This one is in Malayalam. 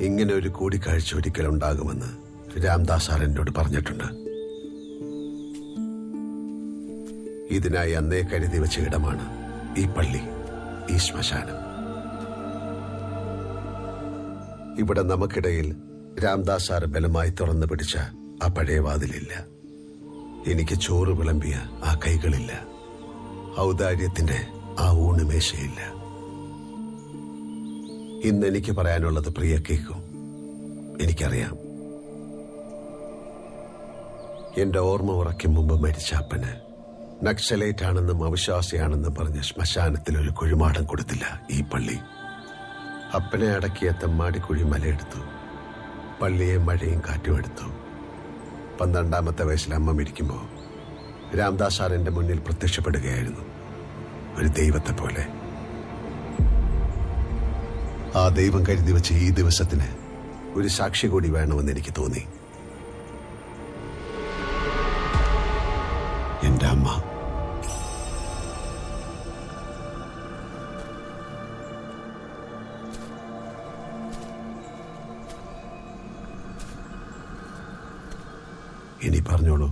ഇങ്ങനെ ഒരു കൂടിക്കാഴ്ച ഒരിക്കലുണ്ടാകുമെന്ന് രാംദാസ് സാർ എന്നോട് പറഞ്ഞിട്ടുണ്ട്. ഇതിനായി അന്നേ കരുതി വെച്ച ഇടമാണ് ഈ പള്ളി, ഈ ശ്മശാനം. ഇവിടെ നമുക്കിടയിൽ രാംദാസ് സാർ ബലമായി തുറന്നു പിടിച്ച ആ പഴയ വാതിലില്ല. എനിക്ക് ചോറ് വിളമ്പിയ ആ കൈകളില്ല. ഔദാര്യത്തിന്റെ ആ ഊണുമേശയില്ല. ഇന്ന് എനിക്ക് പറയാനുള്ളത് പ്രിയ കേൾക്കും. എനിക്കറിയാം, എന്റെ ഓർമ്മ ഉറയ്ക്കും മുമ്പ് മരിച്ച അപ്പന് നക്സലൈറ്റ് ആണെന്നും അവിശ്വാസിയാണെന്നും പറഞ്ഞ് ശ്മശാനത്തിൽ ഒരു കുഴിമാടം കൊടുത്തില്ല ഈ പള്ളി. അപ്പനെ അടക്കിയ തെമ്മാടിക്കുഴി മലയെടുത്തു. പള്ളിയെ മഴയും കാറ്റും എടുത്തു. 12ാമത്തെ വയസ്സിൽ അമ്മ മരിക്കുമ്പോൾ രാംദാസ് സാർ എന്റെ മുന്നിൽ പ്രത്യക്ഷപ്പെടുകയായിരുന്നു, ഒരു ദൈവത്തെ പോലെ. ആ ദൈവം കരുതി വെച്ച ഈ ദിവസത്തിന് ഒരു സാക്ഷി കൂടി വേണമെന്ന് എനിക്ക് തോന്നി. എന്റെ അമ്മ. ഇനി പറഞ്ഞോളൂ.